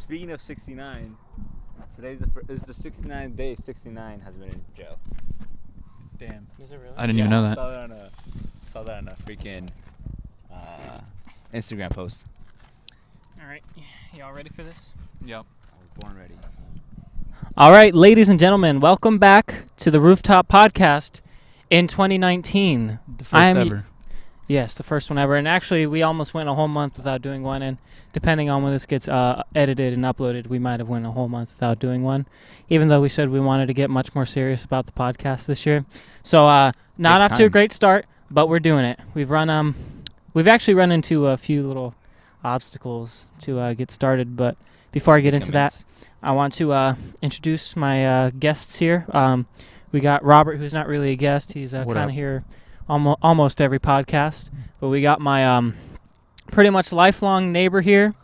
speaking of 69, today's is the 69th day 69 has been in jail. Damn. Is it really? I didn't even know that. Saw that on a freaking Instagram post. All right. Y'all ready for this? Yep. I was born ready. All right, ladies and gentlemen, welcome back to the Rooftop Podcast in 2019. The first ever. Yes, the first one ever. And actually, we almost went a whole month without doing one. And depending on when this gets edited and uploaded, we might have went a whole month without doing one, even though we said we wanted to get much more serious about the podcast this year. So not off to a great start, but we're doing it. We've actually run into a few little obstacles to get started. But before I get into that, I want to introduce my guests here. We got Robert, who's not really a guest. He's kind of here almost every podcast. But we got my pretty much lifelong neighbor here.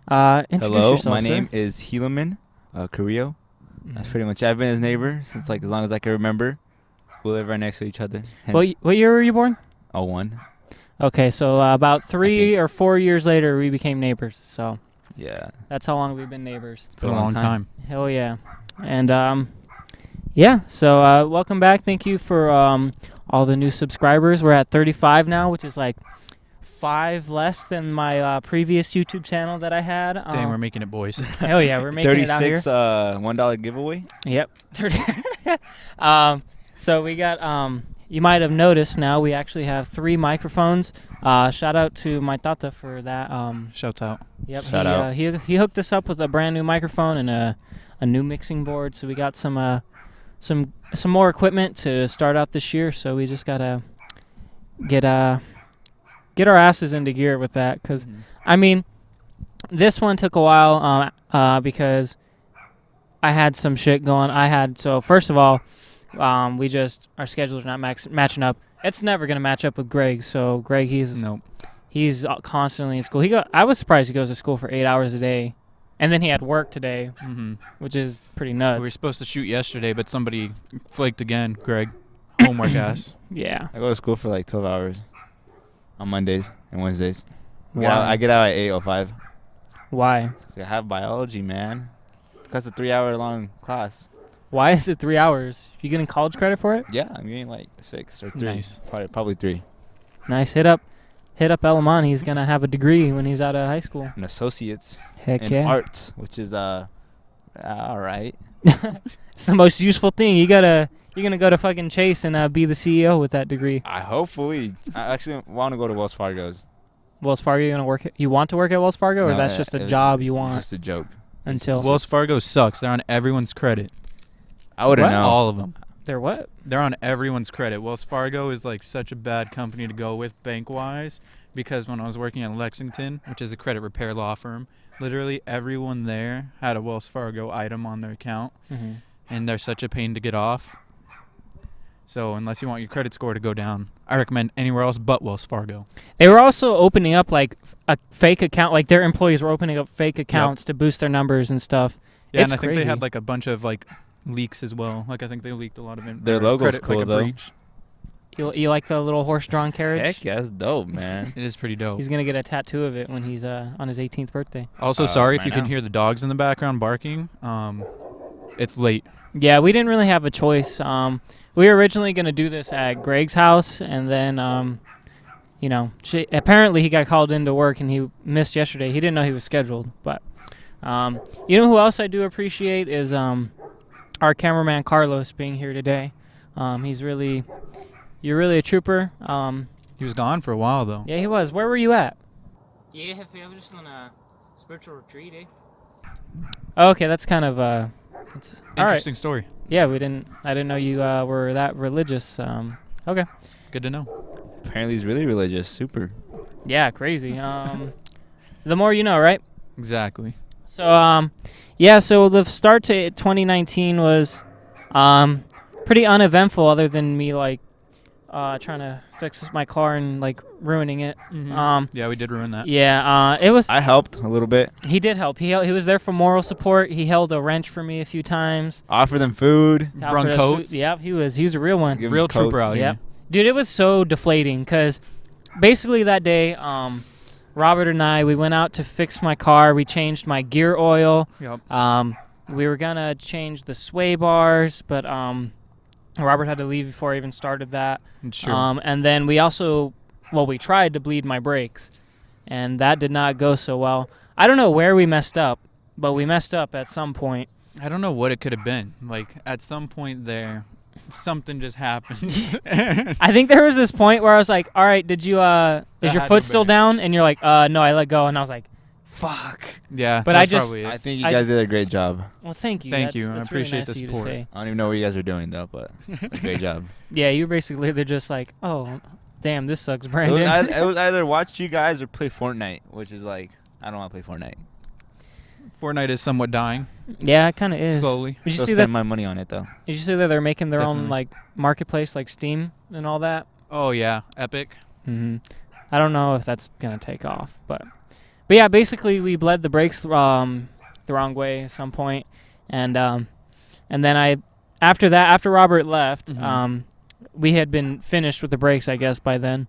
Introduce Hello, yourself, my sir. name is Helaman Carrillo. That's pretty much, I've been his neighbor since as long as I can remember. We live right next to each other. What year were you born? 01. Okay, so about 3 or 4 years later, we became neighbors. So Yeah. that's how long we've been neighbors. It's been a long time. Hell yeah. And so welcome back. Thank you for all the new subscribers. We're at 35 now, which is like 5 less than my previous YouTube channel that I had. Damn, we're making it, boys. Hell yeah, we're making it out here. 36 $1 giveaway. Yep. So we got, you might have noticed now, we actually have 3 microphones. Shout out to my tata for that. Shouts out. Yep. Shout out. He hooked us up with a brand new microphone and a new mixing board. So we got some more equipment to start out this year. So we just gotta get our asses into gear with that. Cause I mean, this one took a while because I had some shit going. So first of all, our schedules are not matching up. It's never gonna match up with Greg. So Greg, he's constantly in school. I was surprised he goes to school for 8 hours a day, and then he had work today, which is pretty nuts. We were supposed to shoot yesterday, but somebody flaked again. Greg, homework ass. Yeah. I go to school for like 12 hours on Mondays and Wednesdays. Why? I get out at 8:05. Why? So I have biology, man. That's a 3-hour long class. Why is it 3 hours? You getting college credit for it? Yeah, I'm getting like 6 or 3. Nice. Probably 3. Nice. Hit up Elaman. He's gonna have a degree when he's out of high school. An associate's Heck in yeah. arts, which is all right. It's the most useful thing. You're gonna go to fucking Chase and be the CEO with that degree. I actually want to go to Wells Fargo's. Wells Fargo, you want to work at Wells Fargo, or No, that's just a job you It's want just a joke. until Wells Fargo sucks. They're on everyone's credit. I wouldn't What? know. All of them. they're what? They're on everyone's credit. Wells Fargo is like such a bad company to go with bank-wise because when I was working at Lexington, which is a credit repair law firm, literally everyone there had a Wells Fargo item on their account, and they're such a pain to get off. So unless you want your credit score to go down, I recommend anywhere else but Wells Fargo. They were also opening up like a fake account, like their employees were opening up fake accounts to boost their numbers and stuff. Yeah, It's and I think crazy. they had like a bunch of like leaks as well. Like I think they leaked a lot of Their logo's credit, cool, like a though. breach. You like the little horse-drawn carriage? Heck yeah, that's dope, man. It is pretty dope. He's gonna get a tattoo of it when he's on his 18th birthday. Also, sorry if right you can now. hear the dogs in the background barking. It's late. Yeah, we didn't really have a choice. We were originally gonna do this at Greg's house, and then apparently he got called into work and he missed yesterday. He didn't know he was scheduled, but you know who else I do appreciate is our cameraman Carlos being here today. You're really a trooper. He was gone for a while though. Yeah, he was. Where were you at? Yeah, I was just on a spiritual retreat, Okay, that's kind of it's all right. Interesting story. Yeah, I didn't know you were that religious. Okay. Good to know. Apparently he's really religious. Super. Yeah, crazy. The more you know, right? Exactly. So so the start to 2019 was pretty uneventful other than me like trying to fix my car and like ruining it. Yeah, we did ruin that. Yeah, it was. I helped a little bit. He did help. He was there for moral support. He held a wrench for me a few times. Offer them food. Brung Offered us coats. food. Yep, he was a real one. Give Real them trooper coats. out here. Yep. Dude, it was so deflating because basically that day, Robert and I, we went out to fix my car. We changed my gear oil. Yep. We were going to change the sway bars, but Robert had to leave before I even started that. Sure. And then we also, we tried to bleed my brakes, and that did not go so well. I don't know where we messed up, but we messed up at some point. I don't know what it could have been. Like, at some point there, something just happened. I think there was this point where I was like, all right, did you, is your had foot to still be. down? And you're like, no, I let go. And I was like, fuck. Yeah, But that's I just- probably it. I think you I guys just- did a great job. Well, thank you. Thank you. I That's appreciate really nice the of you to support. say. I don't even know what you guys are doing though, but a great job. Yeah, you basically, they're just like, oh, damn, this sucks, It Brandon. was either watch you guys or play Fortnite, which is like I don't want to play Fortnite. Fortnite is somewhat dying Yeah, it kind of is. slowly. Did you Still see spend that? my money on it though. Did you see that they're making their own Definitely. like marketplace, like Steam and all that? Oh yeah, Epic. Mm-hmm. I don't know if that's gonna take off, but yeah, basically we bled the brakes the wrong way at some point, and then after Robert left, Mhm. we had been finished with the brakes, I guess, by then.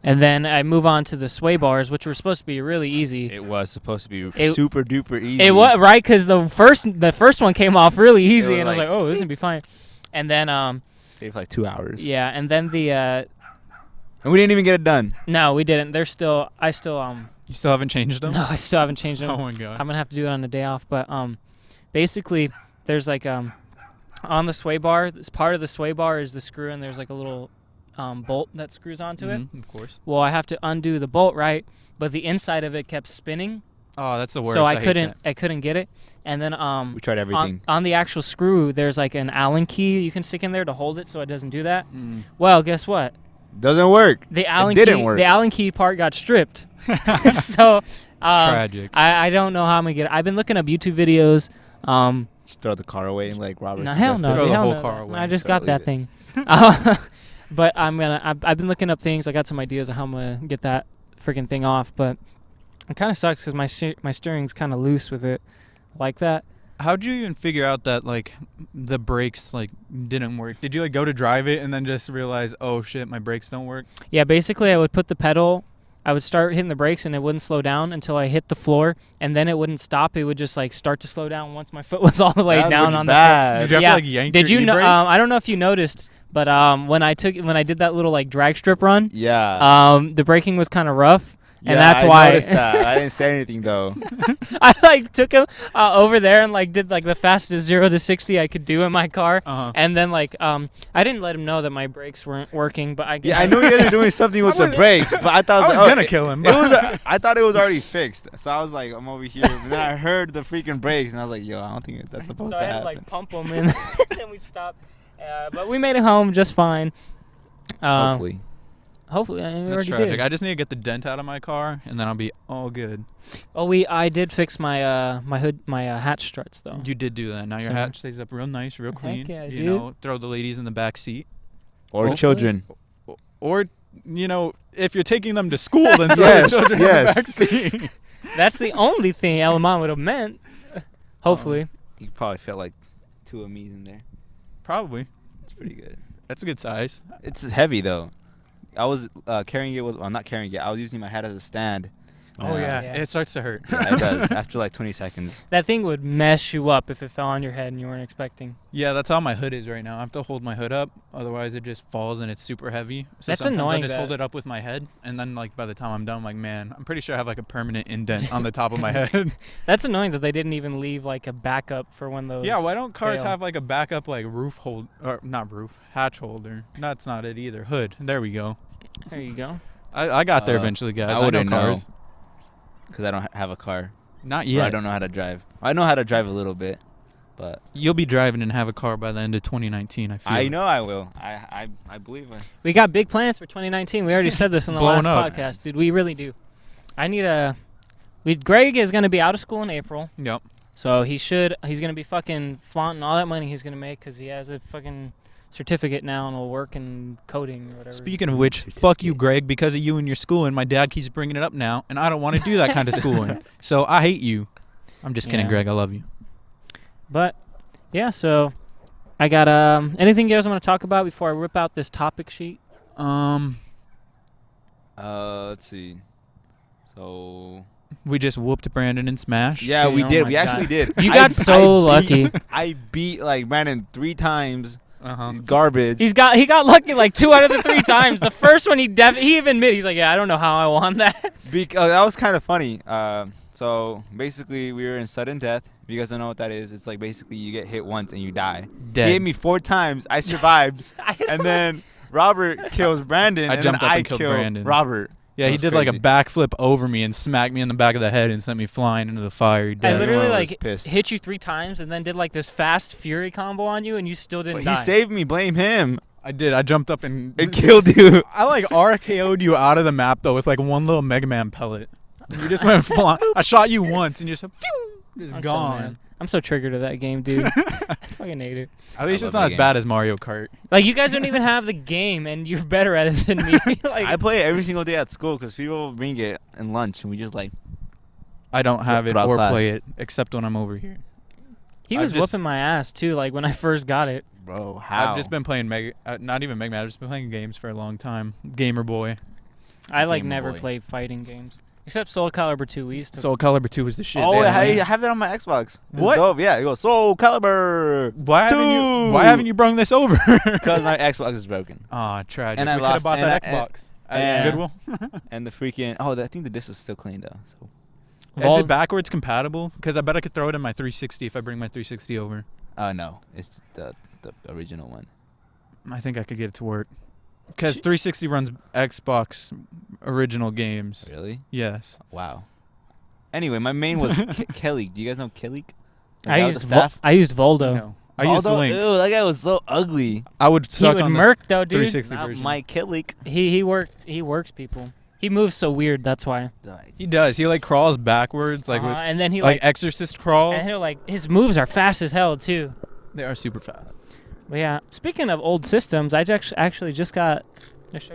And then I move on to the sway bars, which were supposed to be really easy. It was supposed to be It- super duper easy. It was right because the first one came off really easy, was and I was like- like, oh, this is gonna be fine. And then Stayed for like 2 hours. yeah, and then the And we didn't even get it done. no, we didn't. I still You still haven't changed them? no, I still haven't changed them. Oh my god. I'm gonna have to do it on the day off. But basically, there's like on the sway bar, this part of the sway bar is the screw, and there's like a little bolt that screws onto it. Of course. Well, I have to undo the bolt, right? But the inside of it kept spinning, Oh, that's the worst. so I hate I couldn't get it. And then We tried everything. on the actual screw, there's like an Allen key you can stick in there to hold it, so it doesn't do that. that. Well, guess what? Doesn't work. The Allen didn't key, work. the Allen key part got stripped. So Tragic. I don't know how I'm gonna get it. I've been looking up YouTube videos. Just throw the car away like Robert. No, hell suggested. no. Throw the hell whole no. car away. I just So got leave that it. thing. But I've been looking up things. I got some ideas of how I'm gonna get that freaking thing off. But it kind of sucks because my steering's kind of loose with it, like that. How'd you even figure out that like the brakes like didn't work? Did you like go to drive it and then just realize, oh shit, my brakes don't work? Yeah, basically I would put the pedal. I would start hitting the brakes and it wouldn't slow down until I hit the floor, and then it wouldn't stop. It would just like start to slow down once my foot was all the way That down looks on bad. Did you have Yeah. to like yank Did your you know? e-brake? I don't know if you noticed, but when I did that little like drag strip run, Yeah. the braking was kind of rough, and Yeah, that's I why noticed that. I didn't say anything though. I like took him over there and like did like the fastest 0 to 60 I could do in my car, Uh-huh. and then like I didn't let him know that my brakes weren't working, but I Yeah, I knew you guys were doing something with the brakes, but I thought I was like, gonna it- kill him. It was. I thought it was already fixed, so I was like, I'm over here. And then I heard the freaking brakes, and I was like, yo, I don't think that's supposed so to I had to happen. like pump them and then we stopped. But we made it home just fine. Hopefully. Hopefully, I mean, we That's already tragic. did. I just need to get the dent out of my car and then I'll be all good. Oh, I did fix my my hood, my hatch struts though. You did do that. Now your So- hat stays up real nice, real Heck clean. yeah, you dude. know, throw the ladies in the back seat. Or Hopefully. children. Or, you know, if you're taking them to school, then throw Yes, the children yes. in the back seat. That's the only thing Elamon would have meant. Hopefully. You probably felt like 2 of me's in there. Probably. It's pretty good. That's a good size. It's heavy though. I was carrying it with. Well, not carrying it. I was using my hat as a stand. Oh, yeah. Yeah. It starts to hurt. Yeah, it does. After like 20 seconds. That thing would mess you up if it fell on your head and you weren't expecting. Yeah, that's how my hood is right now. I have to hold my hood up, otherwise it just falls and it's super heavy. So That's sometimes annoying I just that- hold it up with my head, and then like by the time I'm done, I'm like, man, I'm pretty sure I have like a permanent indent on the top of my head. That's annoying that they didn't even leave like a backup for when those. Yeah, why don't cars fail. have like a backup like or not roof, hatch holder? That's not it either. Hood. There we go. There you go. I got there Uh, eventually, guys. I I know wouldn't know. cars. Because I don't have a car. Not Or yet. I don't know how to drive. I know how to drive a little bit, but You'll be driving and have a car by the end of 2019. I feel. I know I will. I believe it. We got big plans for 2019. We already said this in the Blowing last up. podcast, dude. We really do. I need a. Greg is going to be out of school in April, Yep. so he's going to be fucking flaunting all that money he's going to make because he has a fucking certificate now and will work in coding or whatever. Speaking of which, fuck you, Greg, because of you and your schooling. My dad keeps bringing it up now, and I don't want to do that kind of schooling. So I hate you. I'm just kidding, Yeah. Greg. I love you. But yeah, so I got anything you guys want to talk about before I rip out this topic sheet? Let's see. So We just whooped Brandon in Smash. yeah, Dude, we oh did. my We God. actually did. You got so lucky. I beat like Brandon 3 times. Uh-huh. He's garbage. He got lucky like 2 out of the 3 times. The first one he even admitted, he's like, yeah, I don't know how I won that. Because that was kind of funny. So basically, we were in sudden death. If you guys don't know what that is, it's like basically you get hit once and you die. Dead. He hit me 4 times. I survived, and then Robert kills Brandon. I and jumped then up I and killed killed Brandon. Robert. Yeah, he That did was like a crazy. backflip over me and smacked me in the back of the head and sent me flying into the fire. I Dead. literally Everyone was like pissed. hit you 3 times and then did like this fast fury combo on you and you still didn't But die. he saved me. Blame him. I did. I jumped up and It killed you. I like RKO'd you out of the map though with like one little Mega Man pellet. You just went flying. I shot you once and you just I'm gone. I'm so triggered to that game, dude. I fucking hate it. At least I it's love not that as game. bad as Mario Kart. Like you guys don't even have the game and you're better at it than me. Like I play it every single day at school because people bring it in lunch and we just like. I don't have it Throughout or class. play it except when I'm over here. he I've was just- whooping my ass too. Like when I first got it. Bro, how? I've just been playing not even Mega Man. I've just been playing games for a long time. Gamer boy. I like Game never Boy. played fighting games except Soul Calibur 2. We used to. Soul Calibur 2 was the shit. Oh, there, I man. have that on my Xbox. It's What? dope. Yeah, it goes Soul Calibur. Why haven't you brung this over? Because my Xbox is broken. Aw, tragic. And I we could have lost- bought and that I- Xbox and- at Goodwill. And the freaking I think the disc is still clean though. So Is Vol- it backwards compatible? Because I bet I could throw it in my 360 if I bring my 360 over. no, it's the original one. I think I could get it to work. Because 360 runs Xbox original games. Really? Yes. Wow. Anyway, my main was Kelly. Do you guys know Kelly? I used Voldo. No. I used Link. Ew, that guy was so ugly. I would He suck would on the murk though, dude. 360 Not version. my Kelly. He works people. He moves so weird. That's why. He does. He like crawls backwards, like with, And then he like like Exorcist crawls. and he'll like his moves are fast as hell too. They are super fast. But yeah, speaking of old systems, I actually just showed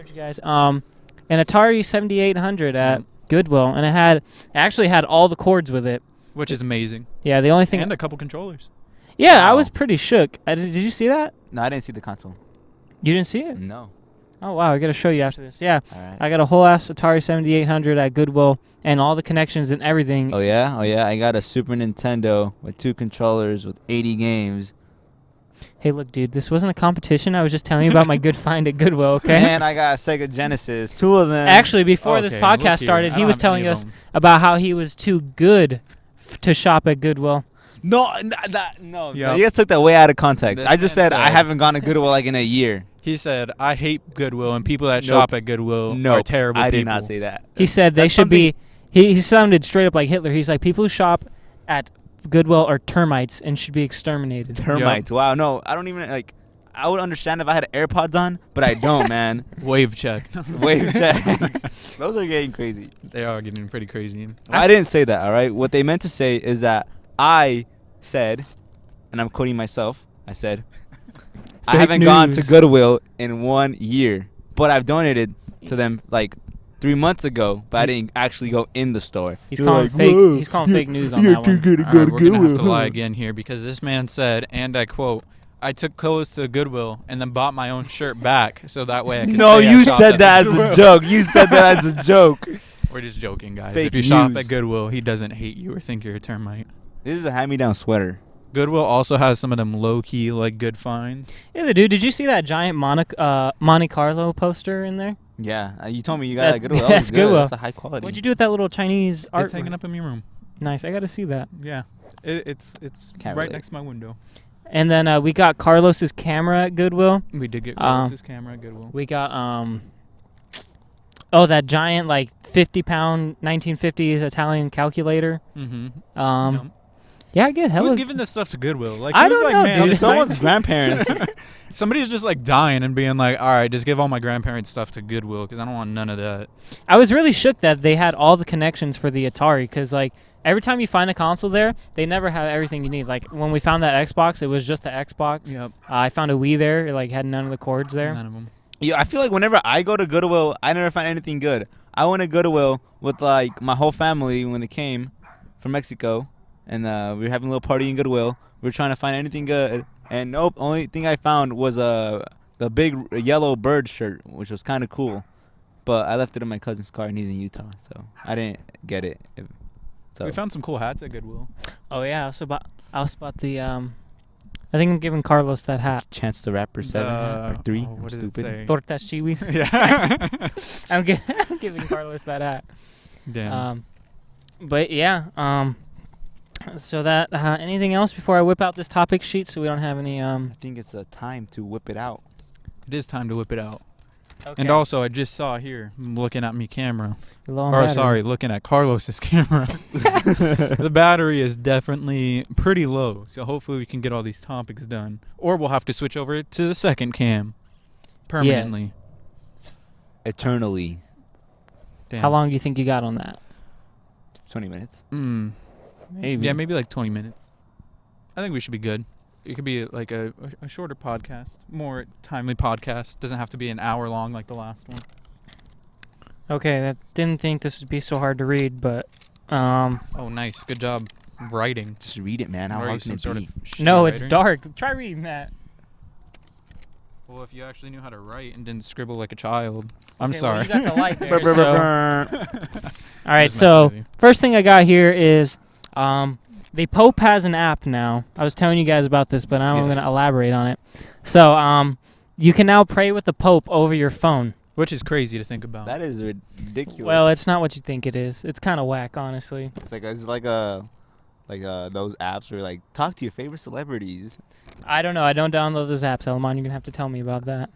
you guys an Atari 7800 at Goodwill, and it actually had all the cords with it. Which is amazing. Yeah, the only thing. And a couple controllers. Yeah, I Wow. was pretty shook. Did you see that? No, I didn't see the console. You didn't see it? No. Oh wow, I gotta show you after this. Yeah, All right. I got a whole ass Atari 7800 at Goodwill, and all the connections and everything. Oh yeah. I got a Super Nintendo with 2 controllers with 80 games. Hey, look, dude, this wasn't a competition. I was just telling you about my good find at Goodwill. Okay. And I got a Sega Genesis. 2 of them. Actually, before this Okay, look podcast here. started, I he don't was have telling any of us them. about how he was too good to shop at Goodwill. No. Yeah. You guys took that way out of context. This I just man said I said- haven't gone to Goodwill like in a year. He said, I hate Goodwill, and people that Nope. shop at Goodwill are terrible I people. did not say that. He said they That's should be. He sounded straight up like Hitler. He's like, people who shop at Goodwill are termites and should be exterminated. Termites. Wow. No, I don't even like. I would understand if I had AirPods on, but I don't, man. Wave check. Wave check. Those are getting crazy. They are getting pretty crazy. I didn't say that, all right? What they meant to say is that I said, and I'm quoting myself, I said, I Fake haven't gone to news. Goodwill in 1 year, but I've donated to them like 3 months ago, but I didn't actually go in the store. He's You're calling like, fake. "Whoa, He's calling fake news on you're that too one. good to All go right, to we're going to have to Goodwill. lie again here because this man said, and I quote, I took clothes to Goodwill and then bought my own shirt back so that way I could No, say I you shopped said at that as a Goodwill. joke. You said that as a joke. We're just joking, guys. Fake if you shop news. at Goodwill, he doesn't hate you or think you're a termite. This is a hand-me-down sweater. Goodwill also has some of them low-key, like, good finds. Yeah, dude. Did you see that giant Monte Carlo poster in there? Yeah, you told me you got that Goodwill. That That's was good. Goodwill. That's a high quality. What'd you do with that little Chinese art? It's hanging up in your room. Nice. I got to see that. Yeah. It's Can't right relate. next to my window. And then we got Carlos's camera at Goodwill. We did get Um, his camera at Goodwill. We got that giant like 50-pound 1950s Italian calculator. Mm-hmm. Yeah, good. Who's Hella. giving this stuff to Goodwill? Like, I who's don't like, know, man, dude. this Someone's nice- grandparents. Somebody's just like dying and being like, all right, just give all my grandparents stuff to Goodwill because I don't want none of that. I was really shook that they had all the connections for the Atari because like every time you find a console there, they never have everything you need. Like when we found that Xbox, it was just the Xbox. Yep. I found a Wii there. It like had none of the cords there. None of them. Yeah, I feel like whenever I go to Goodwill, I never find anything good. I went to Goodwill with like my whole family when they came from Mexico, and we were having a little party in Goodwill. We were trying to find anything good, and nope. Only thing I found was the big yellow bird shirt, which was kind of cool. but I left it in my cousin's car, and he's in Utah, so I didn't get it. So We found some cool hats at Goodwill. Oh yeah, I also bought the I think I'm giving Carlos that hat. Chance the Rapper 7 hat, or 3. What does Stupid. it say? Tortas chiwis. Yeah. I'm giving Carlos that hat. Damn. But yeah, so that anything else before I whip out this topic sheet so we don't have any I think it's a time to whip it out. It is time to whip it out. Okay. And also, I just saw here, I'm looking at me camera. Low on Or battery. sorry, looking at Carlos's camera. The battery is definitely pretty low, so hopefully we can get all these topics done. Or we'll have to switch over to the second cam permanently. Eternally. Damn. How long do you think you got on that? 20 minutes. Maybe. Yeah, maybe like 20 minutes. I think we should be good. It could be like a shorter podcast, more timely podcast. Doesn't have to be an hour long like the last one. Okay, I didn't think this would be so hard to read, but Oh, nice. Good job writing. Just read it, man. How Or are you hard can some it sort be? of shitty no, it's writer? dark. Try reading that. Well, if you actually knew how to write and didn't scribble like a child. I'm Okay, sorry. Well, you got the light there. Brr, brr, so. brr, brr. All right, Just messing so with you. first thing I got here is the Pope has an app now. I was telling you guys about this, but now I'm Yes. going to elaborate on it. So you can now pray with the Pope over your phone. Which is crazy to think about. That is ridiculous. Well, it's not what you think it is. It's kind of whack, honestly. It's like those apps where like talk to your favorite celebrities. I don't know. I don't download those apps, Elmon. You're going to have to tell me about that.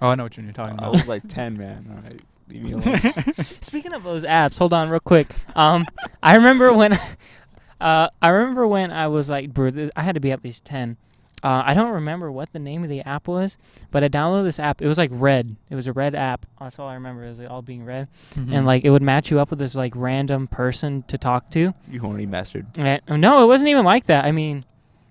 Oh, I know what you're talking I about. was like 10, man. All right, leave me alone. Speaking of those apps, hold on real quick. I remember when I was like, I had to be at least 10. I don't remember what the name of the app was, but I downloaded this app. It was like red. It was a red app. That's all I remember. It was like all being red, and like it would match you up with this like random person to talk to. You horny bastard. And, no, it wasn't even like that. I mean,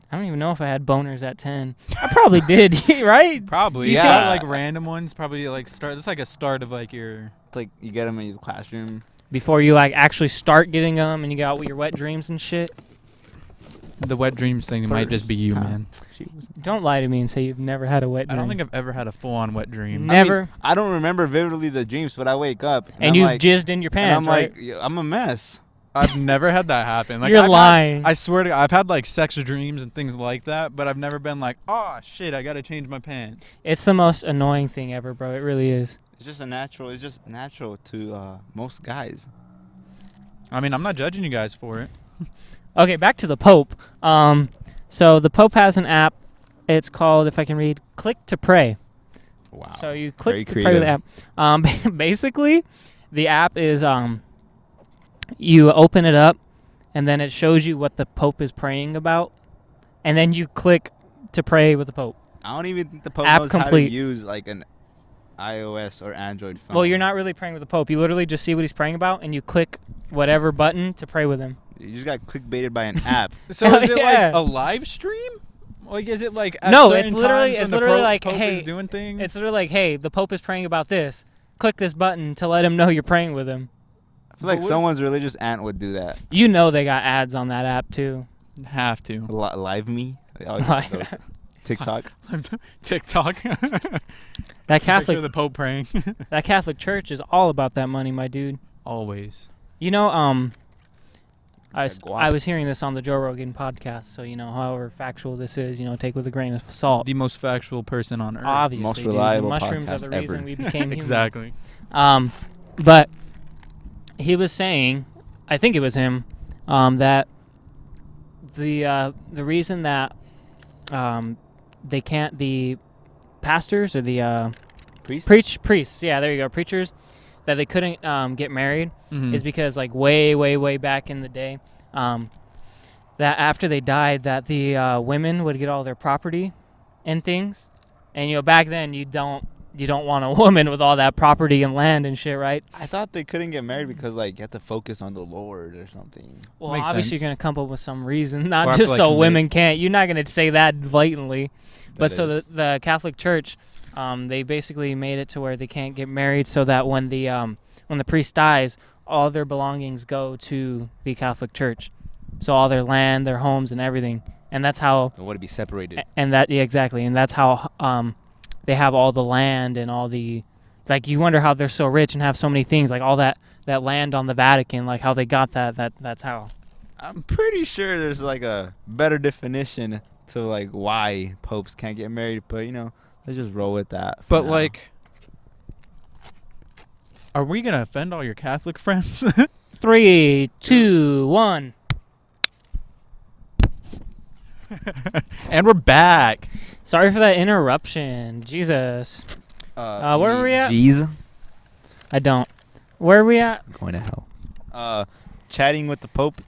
I don't even know if I had boners at 10. I probably did, right? Probably. Yeah. Yeah. Like random ones. Probably like start. It's like a start of like your. It's like you get them in your classroom. Before you like actually start getting them, and you got all your wet dreams and shit. The wet dreams thing might just be you, First man. Don't lie to me and say you've never had a wet dream. I don't think I've ever had a full-on wet dream. Never. I don't remember vividly the dreams, but I wake up And I'm you've like, jizzed in your and pants, I'm right? like, yeah, I'm a mess. I've never had that happen. Like You're I've had- lying. I swear to God, I've had like sex dreams and things like that, but I've never been like, oh shit, I gotta change my pants. It's the most annoying thing ever, bro. It really is. It's just natural to most guys. I mean, I'm not judging you guys for it. Okay, back to the Pope. So the Pope has an app. It's called, if I can read, Click to Pray. Wow. So you Very click to pray with the creative. app. Basically, the app is you open it up, and then it shows you what the Pope is praying about, and then you click to pray with the Pope. I don't even think the Pope App knows how to complete. use like an iOS or Android phone. Well, you're not really praying with the Pope. You literally just see what he's praying about, and you click whatever button to pray with him. You just got clickbaited by an app. So is it Yeah. like a live stream? Like, is it like at No, certain it's literally- times it's when the literally like, Pope hey, is doing things? It's literally like, hey, the Pope is praying about this. Click this button to let him know you're praying with him. I feel like But what if- someone's religious aunt would do that. You know they got ads on that app, too. have to. Live me. They always Live- have those. TikTok. TikTok. That Picture Catholic of the Pope praying. that Catholic Church is all about that money, my dude. Always. You know, I guap. was hearing this on the Joe Rogan podcast, so, you know, however factual this is, you know, take with a grain of salt. The most factual person on earth. Obviously, Most dude, the reliable mushrooms are podcast the reason ever. we became humans. Exactly. But he was saying, I think it was him, that the reason that they can't, the pastors or the Priest? priests, yeah, there you go, preachers, that they couldn't get married Mhm. is because like way back in the day, that after they died, that the women would get all their property and things, and you know back then you don't want a woman with all that property and land and shit, right? I thought they couldn't get married because like you have to focus on the Lord or something. Well, Makes obviously sense. you're gonna come up with some reason, Or not have just to, so like, women can't. You're not gonna say that blatantly. But That so is- the Catholic Church, they basically made it to where they can't get married, so that when the priest dies, all their belongings go to the Catholic Church, so all their land, their homes, and everything, and that's how. I want to be separated. And that exactly, and that's how they have all the land and all the like you wonder how they're so rich and have so many things, like all that land on the Vatican, like how they got that's how. I'm pretty sure there's like a better definition to like why popes can't get married, but let's just roll with that. But like, are we gonna offend all your Catholic friends? 3, 2, 1. And we're back. Sorry for that interruption. Jesus. Where are we at? Jeez. I don't. Where are we at? Going to hell. Chatting with the Pope.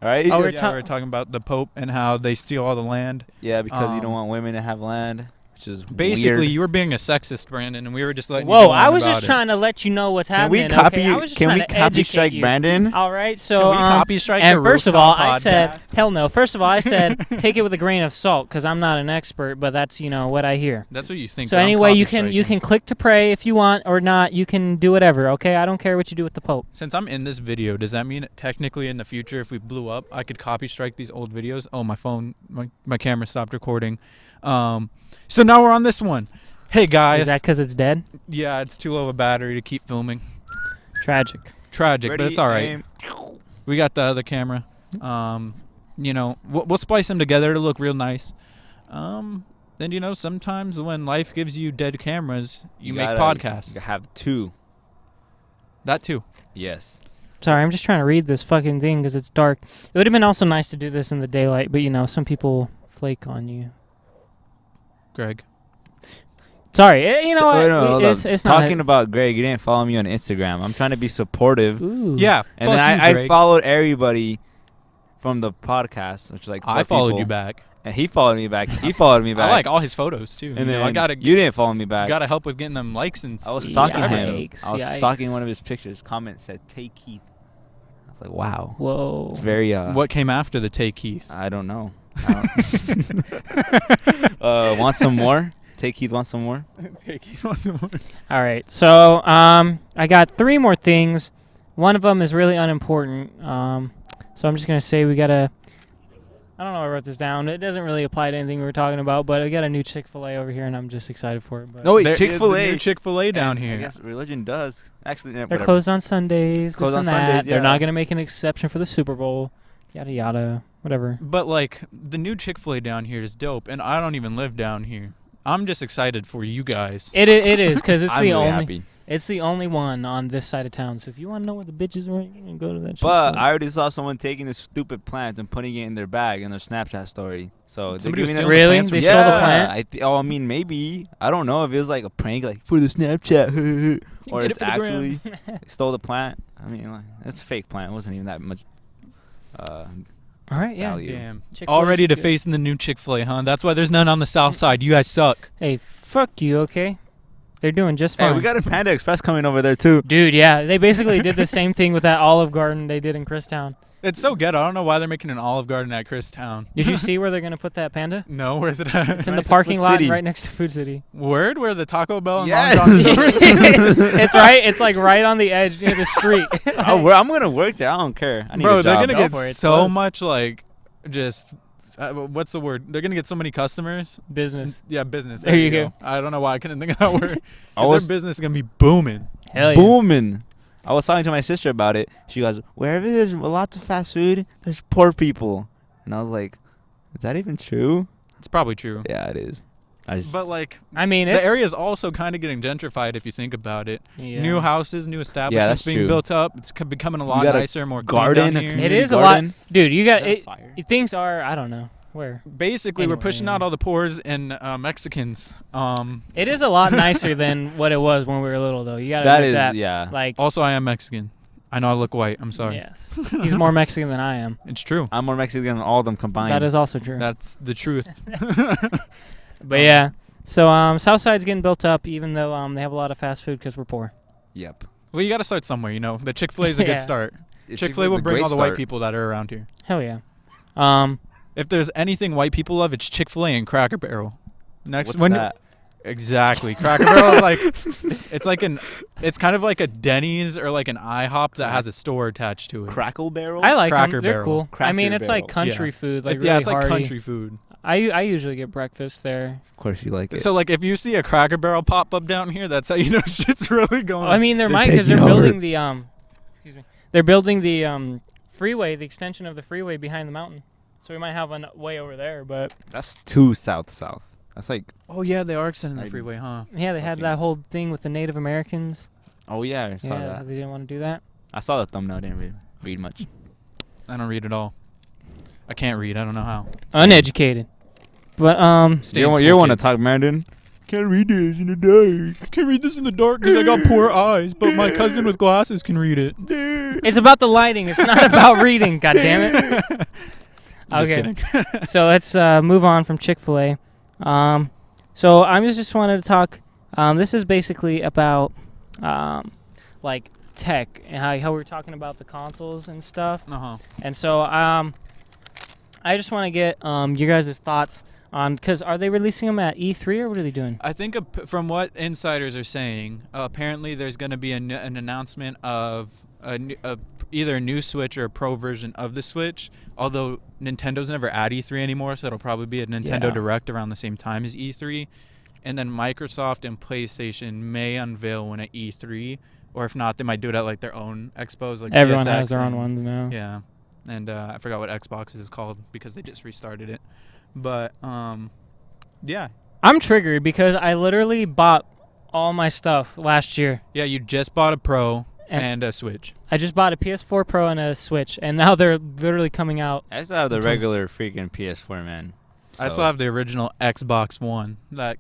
All right. Oh, We were talking about the Pope and how they steal all the land. Yeah, because you don't want women to have land, which is Basically, weird. you were being a sexist, Brandon, and we were just letting you Whoa, go on I was about just it. trying to let you know what's Can happening. we copy? Okay? I was just Can trying we to copy educate strike you. Brandon? All right, so Can we copy strike and the first of Rooftop all, I said podcast? hell no. First of all, I said take it with a grain of salt because I'm not an expert, but that's what I hear. That's what you think. So but I'm anyway, you copy-striking. can click to pray if you want or not. You can do whatever. Okay, I don't care what you do with the Pope. Since I'm in this video, does that mean technically in the future, if we blew up, I could copy strike these old videos? Oh, my phone, my camera stopped recording. So now we're on this one. Hey guys. Is that because it's dead? Yeah, it's too low of a battery to keep filming. Tragic. Tragic, but Ready, it's all right. aim. We got the other camera. We'll splice them together to look real nice. Then sometimes when life gives you dead cameras, you make podcasts. You have two. That too. Yes. Sorry, I'm just trying to read this fucking thing because it's dark. It would have been also nice to do this in the daylight, but some people flake on you. Greg. Sorry, what? Wait, no, hold It's up. not. Talking about Greg, you didn't follow me on Instagram. I'm trying to be supportive. Ooh. Yeah. And fuck then you, I Greg. followed everybody from the podcast, which is like 4 I followed people. you back. And he followed me back. He followed me back. I like all his photos too. And then I gotta you didn't follow me back. gotta help with getting them likes and. I was Yikes, stalking him. yikes, I was yikes. stalking one of his pictures. Comment said, "Take Keith." I was like, "Wow." Whoa. It's very What came after the take Keith? I don't know. Want some more? Take Keith. Want some more? Take Keith once more. All right. So I got 3 more things. One of them is really unimportant. So I'm just gonna say we gotta. I don't know. I wrote this down. It doesn't really apply to anything we were talking about, but I got a new Chick-fil-A over here, and I'm just excited for it. But No, wait, There- Chick-fil-A. the new Chick-fil-A down I here. guess religion does actually. they're closed on Sundays. Closed this on and that. Sundays, They're yeah. not gonna make an exception for the Super Bowl. Yada yada. Whatever. But like the new Chick-fil-A down here is dope, and I don't even live down here. I'm just excited for you guys. It is because it's I'm the really only. happy. It's the only one on this side of town. So if you want to know where the bitches are, you can go to that. But Chick-fil-A. I already saw someone taking this stupid plant and putting it in their bag in their Snapchat story. So Somebody they're was giving stealing it- the Really? plants They from- stole the Yeah, plant? Maybe. I don't know if it was like a prank, like for the Snapchat, or Get it it's for the gram. actually they stole the plant. I mean, like, it's a fake plant. It wasn't even that much. All right. Yeah. value. Damn. Chick-fil-A's All ready to good. face in the new Chick-fil-A, huh? That's why there's none on the south side. You guys suck. Hey, fuck you. Okay. They're doing just fine. Hey, we got a Panda Express coming over there too. Dude, yeah, they basically did the same thing with that Olive Garden they did in Christown. It's so ghetto. I don't know why they're making an Olive Garden at Christown. Did you see where they're gonna put that panda? No, where's it at? It's in Right the next to parking Food lot City. right next to Food City. Word? Where the Taco Bell and Yes. Long John Silver's? It's right. It's like right on the edge near the street. I'm gonna work there. I don't care. I need Bro, a they're job. gonna Go get for it. It's so close. much like just what's the word? They're gonna get so many customers. Business. Yeah, business. There you go. I don't know why I couldn't think of that word. I was Their business is gonna be booming. Hell yeah. booming. I was talking to my sister about it. She goes, "Wherever there's lots of fast food, there's poor people." And I was like, "Is that even true?" It's probably true. Yeah, it is. But like I mean, the it's area is also kind of getting gentrified if you think about it. yeah. New houses, new establishments that's being true. built up. It's becoming a lot got a nicer, more clean garden, down a here. community It is a lot. garden. Dude, you got Is that it. fire? Things are. I don't know where. Basically, we're pushing Anyway. out all the poors and Mexicans. It is a lot nicer than what it was when we were little, though. You gotta That admit is, that. yeah. Like, Also, I am Mexican. I know I look white. I'm sorry. yes, he's more Mexican than I am. It's true. I'm more Mexican than all of them combined. That is also true. That's the truth. But yeah, so Southside's getting built up, even though they have a lot of fast food because we're poor. Yep. Well, you got to start somewhere, you know. The Chick-fil-A is a Yeah. good start. Chick-fil-A Chick-fil-A is will a bring great all the white start. people that are around here. Hell yeah. If there's anything white people love, it's Chick-fil-A and Cracker Barrel. Next, What's that? Exactly. Cracker Barrel is like it's kind of like a Denny's or like an IHOP that has a store attached to it. Crackle Barrel? I like Cracker them. They're Barrel. cool. I Cracker mean, it's like Barrel. country food, like yeah, really it's like hearty. country food. I usually get breakfast there. Of course, you like it. So like, if you see a Cracker Barrel pop up down here, that's how you know shit's really going. I mean, there They're might because they're taking over. building the excuse me. They're building the freeway, the extension of the freeway behind the mountain. So we might have one way over there, but That's too south. That's like, Oh yeah, they are extending the I- freeway, huh? yeah, they had that Phoenix. whole thing with the Native Americans. oh yeah, I saw Yeah, that. they didn't want to do that. I saw the thumbnail. Didn't read much. I don't read at all. I can't read. I don't know how. Uneducated. But Stay You in want school, to kids. talk Mandarin? Can't read this in the dark. I can't read this in the dark because I got poor eyes, but my cousin with glasses can read it. it's about the lighting. It's not about reading. God damn it. I'm just Okay. kidding. So let's move on from Chick-fil-A. So I just wanted to talk. This is basically about like tech and how we were talking about the consoles and stuff. Uh-huh. And so I just want to get your guys' thoughts on, because are they releasing them at E3 or what are they doing? I think from what insiders are saying, apparently there's going to be an announcement of either a new Switch or a Pro version of the Switch, although Nintendo's never at E3 anymore, so it'll probably be a Nintendo Yeah. Direct around the same time as E3. And then Microsoft and PlayStation may unveil one at E3, or if not, they might do it at like their own expos. Like Everyone PSX has their own and- ones now. Yeah, and I forgot what Xbox is called because they just restarted it. But yeah, I'm triggered because I literally bought all my stuff last year. yeah, you just bought a Pro And- and a Switch. I just bought a PS4 Pro and a Switch, and now they're literally coming out. I still have the Until- regular freaking PS4, man. I So- still have the original Xbox One that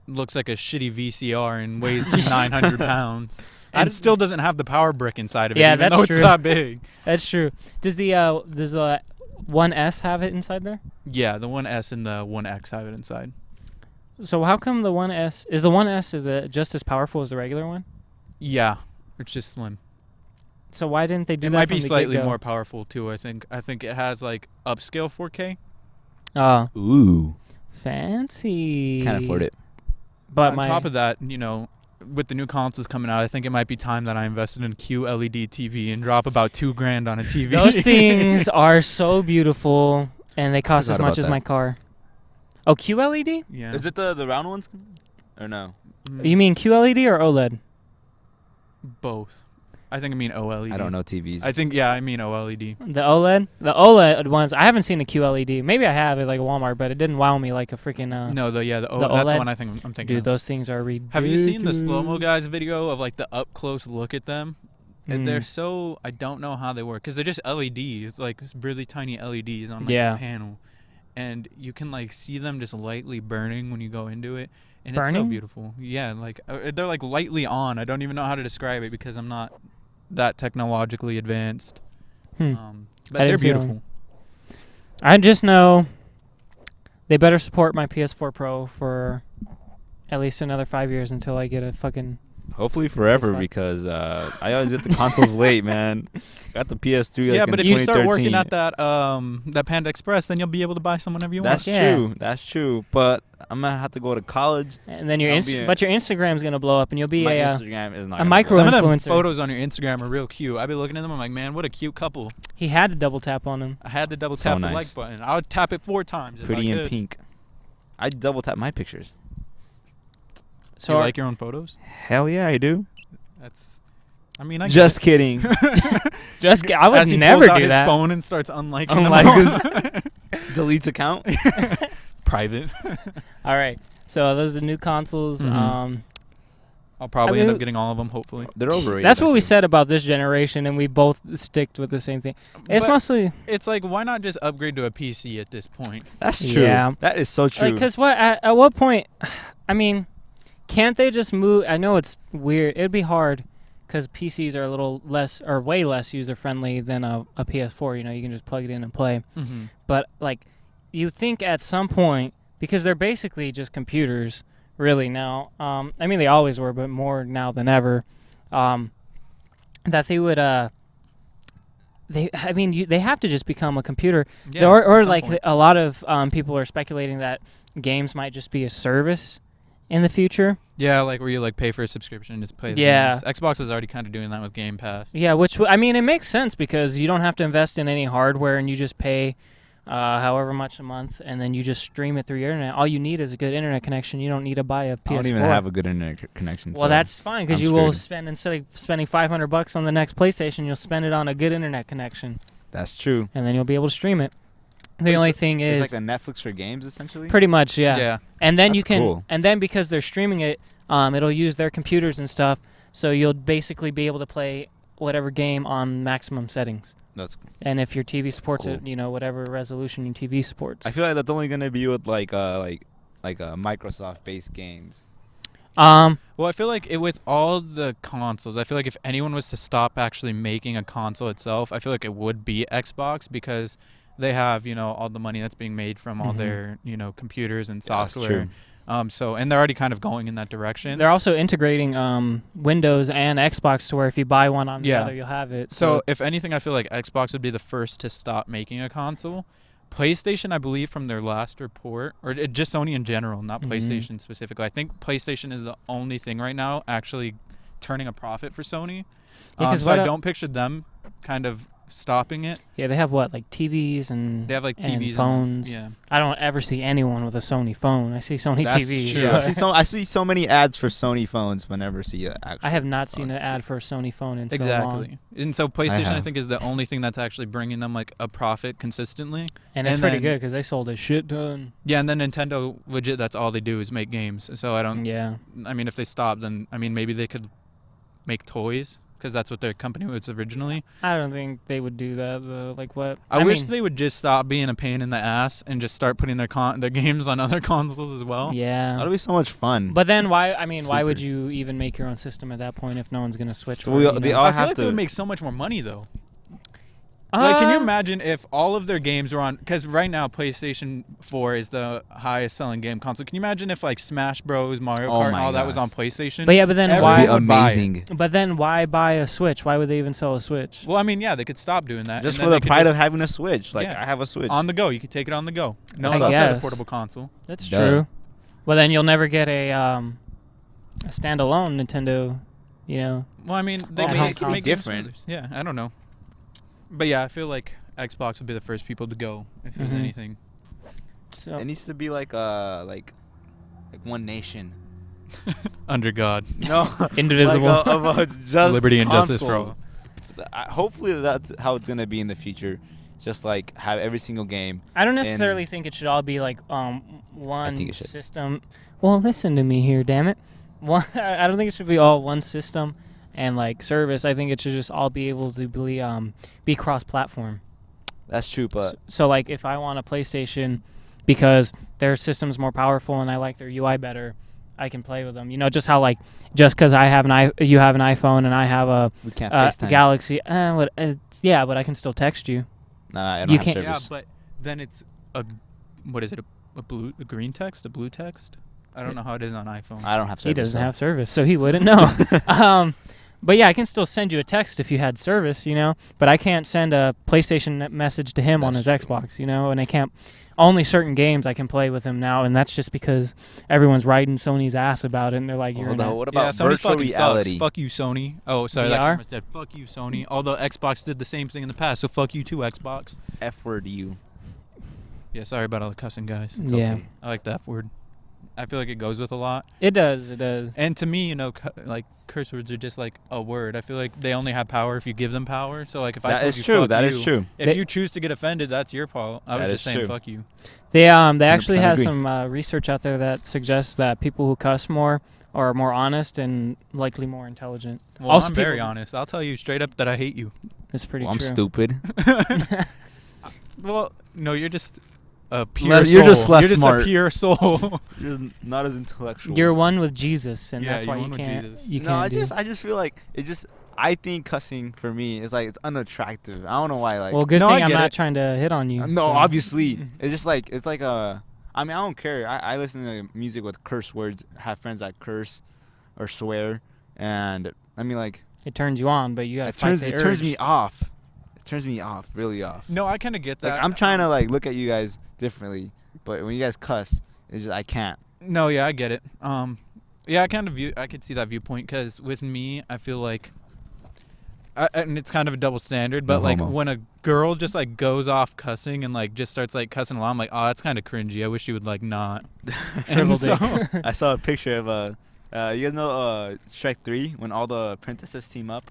looks like a shitty VCR and weighs 900 pounds. I And d- still doesn't have the power brick inside of it, Yeah, even that's though true. it's that big. That's true. Does the One S have it inside there? Yeah, the One S and the One X have it inside. So how come the One S is just as powerful as the regular one? Yeah, it's just slim. So why didn't they do It that? might from be the slightly get-go? more powerful too. I think it has like upscale 4K. Oh, Ooh, fancy. can't afford it. But On top of that, with the new consoles coming out, I think it might be time that I invested in a QLED TV and drop about $2,000 on a TV. those things are so beautiful, and they cost as forgot much about as that. my car. Oh, QLED? Yeah. Is it the round ones, or no? You mean QLED or OLED? Both? I think I mean OLED. I don't know TVs. I mean OLED. The OLED ones. I haven't seen a QLED. Maybe I have at like Walmart, but it didn't wow me like a freaking. No, that's OLED? the one I think I'm thinking Dude, of. those things are ridiculous. Have you seen the slow-mo guys video of like the up close look at them? And they're Mm. so, I don't know how they work because they're just LEDs, like really tiny LEDs on like Yeah. a panel, and you can like see them just lightly burning when you go into it, and it's so Burning? beautiful. Yeah, like they're like lightly on. I don't even know how to describe it because I'm not that technologically advanced. Hmm. But I they're didn't see them. beautiful. I just know they better support my PS4 Pro for at least another 5 years until I get a fucking. Hopefully forever, PS5. because I always get the consoles late, man. Got the PS3 like Yeah, in but if you start 2013. working at that Panda Express, then you'll be able to buy some whenever you That's want. Yeah. true. That's true. But I'm gonna have to go to college. And then your I'll be a- but your Instagram's gonna blow up, and you'll be My a. Instagram is not a gonna micro- go. Some of them influencer. photos on your Instagram are real cute. I've been looking at them. I'm like, man, what a cute couple. He had to double tap on him. I had to double So tap the nice. like button. I would tap it 4 times. if Pretty I in could. pink. I double tap my pictures. So you like your own photos? Hell yeah, I do. That's. I mean, I Just kidding. Just I would As he never pulls out do his that. phone and starts unliking Unlike them. Deletes account. Private. All right. So those are the new consoles. Mhm. I'll probably I end mean, up getting all of them. Hopefully. They're overrated. That's I what we feel. said about this generation, and we both sticked with the same thing. It's But mostly it's like, why not just upgrade to a PC at this point? That's true. Yeah. That is so true. like, because at what point? I mean, can't they just move? I know it's weird. It'd be hard because PCs are a little less or way less user friendly than a PS4. You know, you can just plug it in and play. Mm-hmm. But like, you think at some point, because they're basically just computers, really now. I mean, they always were, but more now than ever. That they would. They have to just become a computer. Yeah, or at some like point. a lot of people are speculating that games might just be a service in the future. Yeah, like where you like pay for a subscription and just play the Yeah. games. Xbox is already kind of doing that with Game Pass. Yeah, which I mean, it makes sense because you don't have to invest in any hardware and you just pay however much a month, and then you just stream it through your internet. All you need is a good internet connection. You don't need to buy a PS4. I don't even have a good internet connection. Well, so that's fine because I'm you will screwed. spend, instead of spending $500 on the next PlayStation, you'll spend it on a good internet connection, That's true. and then you'll be able to stream it. The only thing is, It's like a Netflix for games, essentially. pretty much, yeah. Yeah. And then you That's can, cool. and then because they're streaming it, it'll use their computers and stuff, so you'll basically be able to play whatever game on maximum settings. That's. And if your TV supports Cool. it, whatever resolution your TV supports. I feel like that's only gonna be with like Microsoft-based games. Well, I feel like with all the consoles, I feel like if anyone was to stop actually making a console itself, I feel like it would be Xbox because they have, all the money that's being made from all their, computers and Yeah, that's software. true. And they're already kind of going in that direction. They're also integrating Windows and Xbox to where if you buy one on the Yeah. other, you'll have it. So if anything, I feel like Xbox would be the first to stop making a console. PlayStation, I believe, from their last report, or just Sony in general, not PlayStation specifically. I think PlayStation is the only thing right now actually turning a profit for Sony. Yeah, 'cause So what I a- don't picture them kind of stopping it. yeah, they have what, like TVs and They have like and TVs phones. yeah. I don't ever see anyone with a Sony phone. I see Sony That's TV. true. I see so many ads for Sony phones, but never see it actually. I have not seen an ad for a Sony phone in so long. Exactly. And so PlayStation, I have. think, is the only thing that's actually bringing them like a profit consistently. And it's And pretty then- good because they sold a shit ton. Yeah, and then Nintendo, legit, that's all they do is make games. So I don't. Yeah. I mean, if they stop, then maybe they could make toys because that's what their company was originally. I don't think they would do that though. Like what? I wish mean, they would just stop being a pain in the ass and just start putting their games on other consoles as well. Yeah. That'll be so much fun. But then why? I mean, why would Super. you even make your own system at that point if no one's gonna switch? So for we- it, you they know? all I feel have like they to- would make so much more money though. Like, can you imagine if all of their games were on? Because right now, PlayStation 4 is the highest selling game console. Can you imagine if like Smash Bros, Mario Oh Kart, and my all that was gosh. on PlayStation? But yeah, but then Everyone That'd be why? would buy it. amazing. But then why buy a Switch? Why would they even sell a Switch? Well, I mean, yeah, they could stop doing that. Just and for then the they could pride of just- having a Switch. Like Yeah. I have a Switch. on the go. You could take it on the go. No I one else has a guess. portable console. That's Duh. true. Well, then you'll never get a standalone Nintendo. Well, I mean, they Well, make, it's make games for different. others. Yeah, I don't know. But yeah, I feel like Xbox would be the first people to go if there's Mhm. anything. So It needs to be like one nation. Under God. No, Indivisible. Like of a just Liberty and justice for consoles. Hopefully that's how it's gonna be in the future. Just like have every single game. I don't necessarily think it should all be like think one it should. system. Well, listen to me here, damn it. I don't think it should be all one system and like service. I think it should just all be able to be cross-platform. That's true, but So like if I want a PlayStation because their system's more powerful and I like their UI better, I can play with them. Just how like just because I have you have an iPhone and I have a we can't FaceTime. Galaxy. Yeah, but I can still text you. Nah, I don't You have can't- service. Yeah, but then it's what is it? A green text? A blue text? I don't know how it is on iPhone. I don't have service. He doesn't so- have service, so he wouldn't know. But yeah, I can still send you a text if you had service, But I can't send a PlayStation message to him on his That's true. Xbox, And I can't. Only certain games I can play with him now, and that's just because everyone's riding Sony's ass about it, and they're like, "You're Hold on, gonna." what Yeah, about Sony virtual fucking reality? sucks. Fuck you, Sony. Oh, sorry, that VR? camera's dead. Fuck you, Sony. Although Xbox did the same thing in the past, so fuck you too, Xbox. F word you. Yeah, sorry about all the cussing, guys. It's Yeah, okay. I like the F word. I feel like it goes with a lot. it does. It does. And to me, like curse words are just like a word. I feel like they only have power if you give them power. So like if I That told is you true. fuck That you, is true. if They- you choose to get offended, that's your fault. I was That just is saying true. fuck you. They actually 100% have agree. some research out there that suggests that people who cuss more are more honest and likely more intelligent. Well, Also I'm very people- honest. I'll tell you straight up that I hate you. It's pretty Well, I'm true. stupid. Well, no, you're just a pure Less- soul. you're just less You're just smart. a pure soul. You're not as intellectual. You're one with Jesus, and Yeah, that's why you're you one with can't. Jesus. You no, can't. I just feel like it just. I think cussing for me is like it's unattractive. I don't know why. Like Well, good No, thing I I'm get not it. trying to hit on you. no, so. obviously it's just like it's like a. I mean, I don't care. I listen to music with curse words. Have friends that curse or swear, and I mean like It turns you on, but you gotta it fight turns the it turns urge. me off. It turns me off, really off. No, I kind of get that. Like I'm trying to like look at you guys differently, but when you guys cuss, it's just I can't. No, yeah, I get it. Yeah, I could see that viewpoint because with me, I feel like and it's kind of a double standard, but No like homo. when a girl just like goes off cussing and like just starts like cussing along, I'm like, oh, that's kind of cringy. I wish you would like not. Shrivel And so, dick. I saw a picture of you guys know Shrek 3 when all the princesses team up.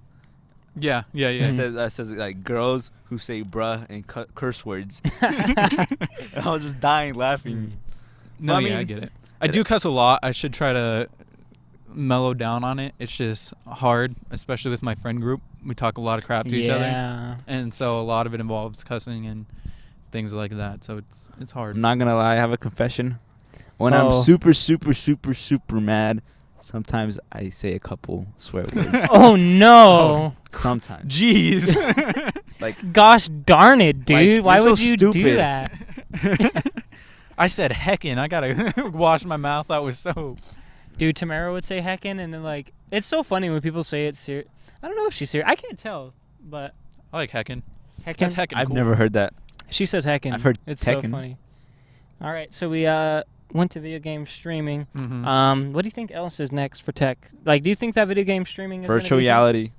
yeah. It Mhm. says like girls who say bruh and curse words. And I was just dying laughing. No, Well, I yeah, I mean, get it. I do cuss a lot. I should try to mellow down on it. It's just hard, especially with my friend group. We talk a lot of crap to each other, Yeah. and so a lot of it involves cussing and things like that. So it's hard. I'm not gonna lie, I have a confession. When Oh. I'm super mad, sometimes I say a couple swear words. Oh no! Sometimes. Jeez. Like Gosh darn it, dude! Like, Why you're would so you do stupid. that? I said heckin'. I gotta wash my mouth out with soap. Dude, Tamara would say heckin', and then like it's so funny when people say it's serious. I don't know if she's serious. I can't tell, but I like heckin'. heckin'. That's heckin' I've cool. never heard that. She says heckin'. I've heard it's so heckin'. funny. All right, so we went to video game streaming. Mhm. What do you think else is next for tech? Like, do you think that video game streaming is Virtual gonna be reality.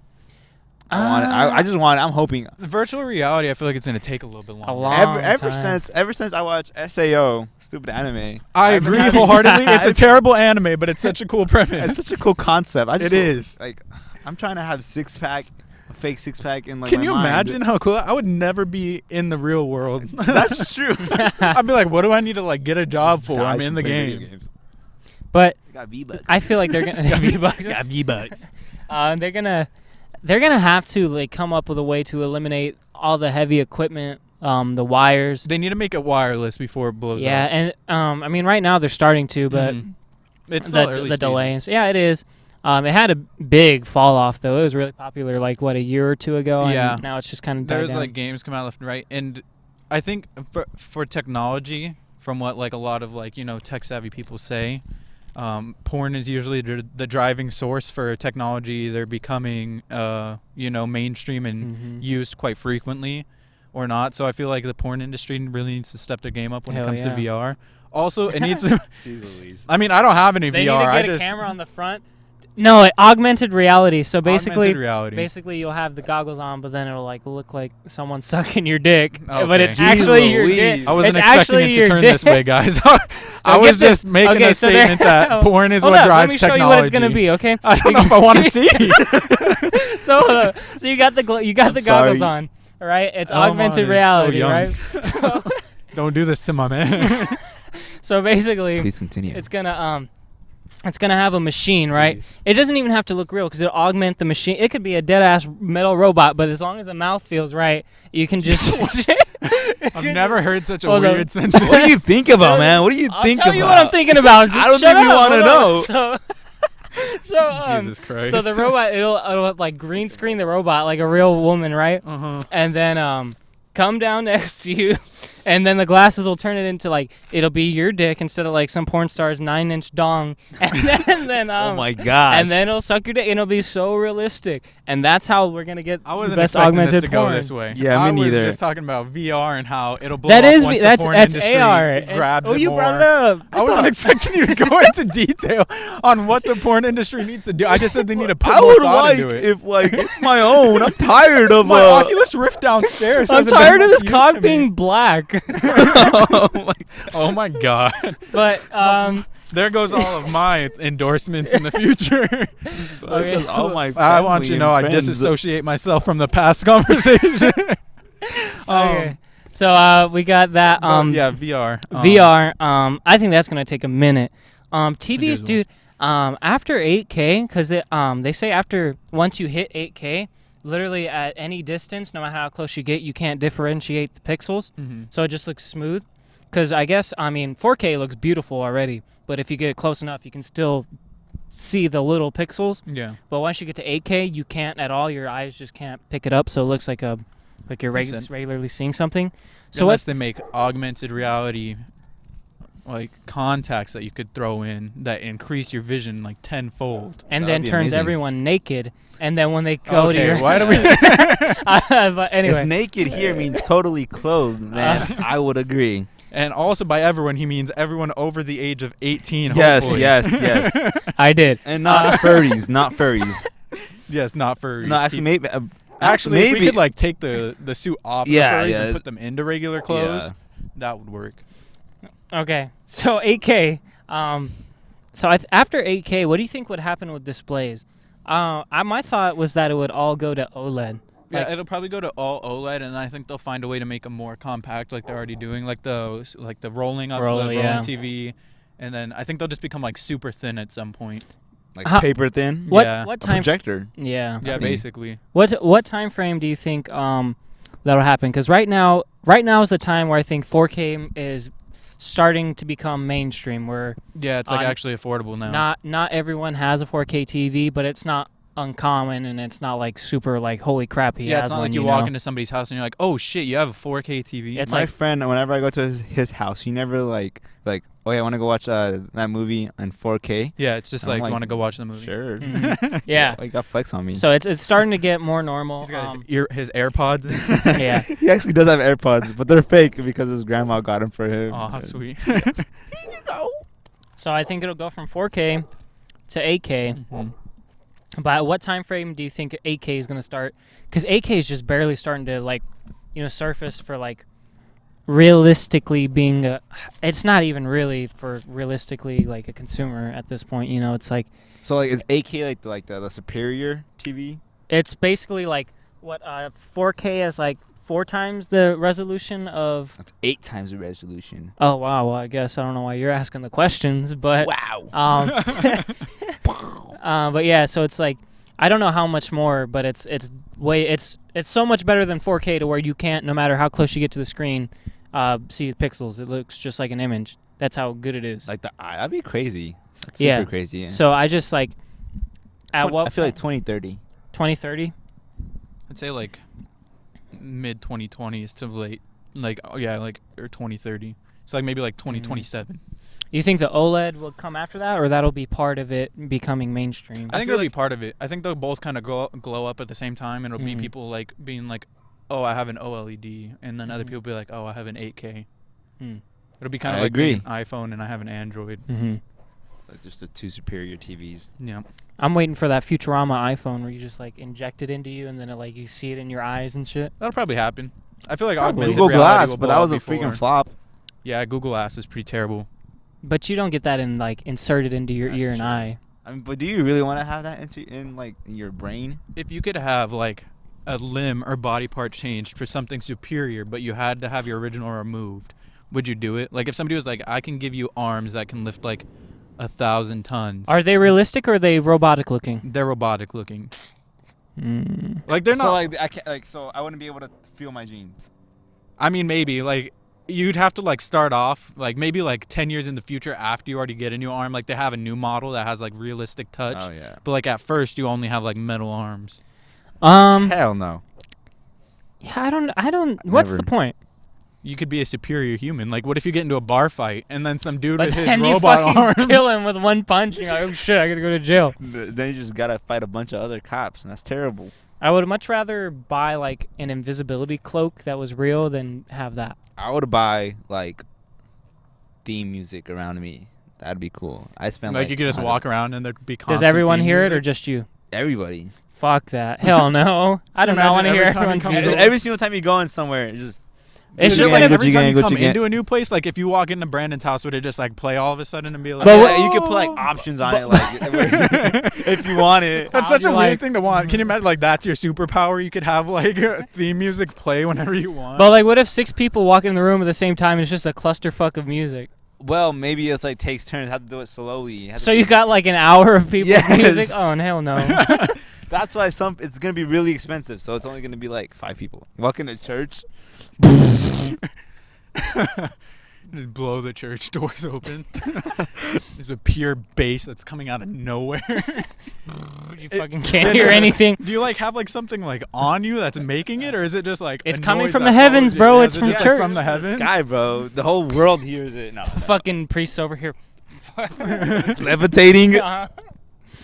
I just want it. I'm hoping. Virtual reality, I feel like it's gonna take a little bit longer. A long Ever time. since I watched SAO, stupid anime. I I've been agree having- wholeheartedly. It's a terrible anime, but it's such a cool premise. It's such a cool concept. It is. Like, I'm trying to have a fake six pack in like. Can my you mind. imagine how cool? I would never be in the real world. That's true. I'd be like, what do I need to like get a job for? I I'm should in the play video game. games. But I got V-Bucks. I feel like they're gonna V-Bucks. Got V-Bucks. They're gonna have to like come up with a way to eliminate all the heavy equipment, the wires. They need to make it wireless before it blows Yeah, up. and I mean right now they're starting to, but Mhm. It's still early the stages. delays. Yeah, it is. It had a big fall off though. It was really popular like what, a year or two ago. Yeah. And now it's just kind of died There's down. like games come out left and right, and I think for technology, from what like a lot of like tech savvy people say, porn is usually the driving source for technology either becoming mainstream and Mhm. used quite frequently or not. So I feel like the porn industry really needs to step their game up when Hell it comes yeah. to VR. Also, it needs to. Jeez Louise. I mean, I don't have any They VR. need to I get a just camera on the front. No, augmented reality. So basically, augmented reality. basically you'll have the goggles on, but then it'll like look like someone sucking your dick, Okay. but it's Jeez actually your Louise. dick. I wasn't It's expecting actually it to your turn dick. this way, guys. I Now was get just this. making Okay, a so there- statement that porn is Hold what up, drives let me show technology. you what it's gonna be. Okay. I don't know if I want to see. So you got the I'm goggles sorry. on, all right? It's Elmon augmented is so reality, young. right? So, Don't do this to my man. so basically, Please continue. it's gonna have a machine, right? Jeez. It doesn't even have to look real because it'll augment the machine. It could be a dead ass metal robot, but as long as the mouth feels right, you can just. I've never heard such a Hold on. weird sentence. What do you think about, man? What do you I'll think tell about? you what I'm thinking about. Just I don't shut think we up. wanna Hold on. know. Jesus Christ. So the robot, it'll like green screen the robot like a real woman, right? Uh-huh. And then come down next to you, and then the glasses will turn it into like it'll be your dick instead of like some porn star's 9-inch dong, and then Oh my gosh. and then it'll suck your dick, and it'll be so realistic, and that's how we're gonna get I the wasn't best expecting augmented this to porn. go this way. Yeah, me I was neither. just talking about VR and how it'll blow That up is once that's the porn that's industry AR. grabs Oh, it you more. brought it up. I wasn't expecting you to go into detail on what the porn industry needs to do. I just said they need to put I more would thought like into it. if like it's my own. I'm tired of My Oculus Rift downstairs. I'm hasn't been tired of much this use cock to me. being black. Oh my god! But There goes all of my endorsements in the future. Okay. all my. I want you to know I disassociate myself from the past conversation. okay. So we got that yeah, VR. VR. I think that's gonna take a minute. TVs, as well. dude. After 8K, because they say after once you hit 8K, literally at any distance, no matter how close you get, you can't differentiate the pixels, Mhm. so it just looks smooth. Because I guess 4K looks beautiful already, but if you get close enough, you can still see the little pixels. Yeah. But once you get to 8K, you can't at all. Your eyes just can't pick it up, so it looks like you're Makes sense. regularly seeing something. So Unless they make augmented reality like contacts that you could throw in that increase your vision like tenfold. and That then would be turns amazing. everyone naked, and then when they go to your why do we? but anyway, If naked here means totally clothed, then I would agree. And also by everyone, he means everyone over the age of 18. Yes, hopefully. yes. I did. And not furries, not furries. Yes, not furries. No, actually, maybe Actually, if we maybe. could like take the suit off Yeah, the furries yeah. and put them into regular clothes, Yeah. that would work. Okay, so 8K. So after 8K, what do you think would happen with displays? My thought was that it would all go to OLED. Yeah, Like- it'll probably go to all OLED, and I think they'll find a way to make them more compact, like they're already doing, like the rolling up, the rolling yeah. TV, and then I think they'll just become like super thin at some point. Like How- paper thin. What Yeah. what A time? projector. Yeah. Yeah, mean- basically. What time frame do you think that'll happen? Because right now is the time where I think 4K is starting to become mainstream. Where Yeah, it's like On- actually affordable now. not everyone has a 4K TV, but it's not uncommon and it's not like super like holy crap he Yeah, has it's not one. like you walk know? into somebody's house and you're like, oh shit, you have a 4K TV. It's My like- friend, whenever I go to his house, he never like, oh yeah, I want to go watch that movie in 4K. Yeah, it's just I'm like, you like, want to go watch the movie. Sure. Mhm. Yeah. Like that flex on me. So it's starting to get more normal. He's got his AirPods in. Yeah. He actually does have AirPods, but they're fake because his grandma got them for him. Aw, sweet. So I think it'll go from 4K to 8K. Mhm. But at what time frame do you think 8K is going to start? Because 8K is just barely starting to like, surface for like realistically being a. It's not even really for realistically like a consumer at this point. It's like So like, is 8K like the superior TV? it's basically like what 4K is like 4 times the resolution of. That's 8 times the resolution. Oh wow! Well, I guess I don't know why you're asking the questions, but Wow. but yeah, so it's like I don't know how much more, but it's so much better than 4K to where you can't, no matter how close you get to the screen, see the pixels. It looks just like an image. That's how good it is. Like that'd be crazy. That's Yeah. super crazy. Yeah. So I just like at what I feel like 2030. 2030. I'd say like mid 2020s to late, like or 2030. So like maybe like 2027. You think the OLED will come after that, or that'll be part of it becoming mainstream? I think feel it'll be like- part of it. I think they'll both kind of glow up at the same time, and it'll be Mhm. people like being like, "Oh, I have an OLED," and then other Mhm. people be like, "Oh, I have an 8K." Mm. It'll be kind I of like being agree. an iPhone and I have an Android. Mm-hmm. Like just the 2 superior TVs. Yeah. I'm waiting for that Futurama iPhone where you just like inject it into you, and then you see it in your eyes and shit. That'll probably happen. I feel like Probably. augmented Google reality Glass, will but blow that up was a before. freaking flop. Yeah, Google Glass is pretty terrible. But you don't get that inserted into your That's ear and true. eye. I mean, but do you really want to have that in your brain? If you could have like a limb or body part changed for something superior, but you had to have your original removed, would you do it? Like if somebody was like, I can give you arms that can lift like 1,000 tons. Are they realistic or are they robotic looking? They're robotic looking. Mm. Like they're not. So like I can't so I wouldn't be able to feel my jeans. I mean, maybe like you'd have to like start off like maybe like 10 years in the future after you already get a new arm. Like they have a new model that has like realistic touch. Oh yeah. But like at first you only have like metal arms. Hell no. Yeah, I don't. What's Never. the point? You could be a superior human. Like what if you get into a bar fight and then some dude But with his then you robot fucking arms? kill him with one punch. And you're like, oh shit, I gotta go to jail. Then you just gotta fight a bunch of other cops, and that's terrible. I would much rather buy like an invisibility cloak that was real than have that. I would buy like theme music around me. That'd be cool. I spend Like you could just walk around and there'd be Does constant everyone theme hear it or music. just you? Everybody. Fuck that. Hell no. I do not Imagine want to hear every time you everyone's come music. to- Every single time you go in somewhere, it's just It's Is just it like gonna. every time you Gucci come gang. into a new place, like if you walk into Brandon's house, would it just like play all of a sudden and be like, But yeah, what- you could put like options on it, like if you want it. That's How such do a you weird like- thing to want. Can you imagine like that's your superpower? You could have like theme music play whenever you want. But like, what if 6 people walk in the room at the same time and it's just a clusterfuck of music? Well, maybe it's like takes turns. Have to do it slowly. You have to So be- you got like an hour of people's Yes. music? Oh, and hell no. That's why it's gonna be really expensive. So it's only gonna be like 5 people. You walk into church. Just blow the church doors open. There's a pure bass that's coming out of nowhere. You fucking can't hear anything. Do you like have like something like on you that's making it, or is it just like It's a coming noise from that the heavens, follows you? bro. Yeah, It's is it from just, like, church. from the heavens. Sky, bro. The whole world hears it. No. Fucking priests over here. Levitating. Uh,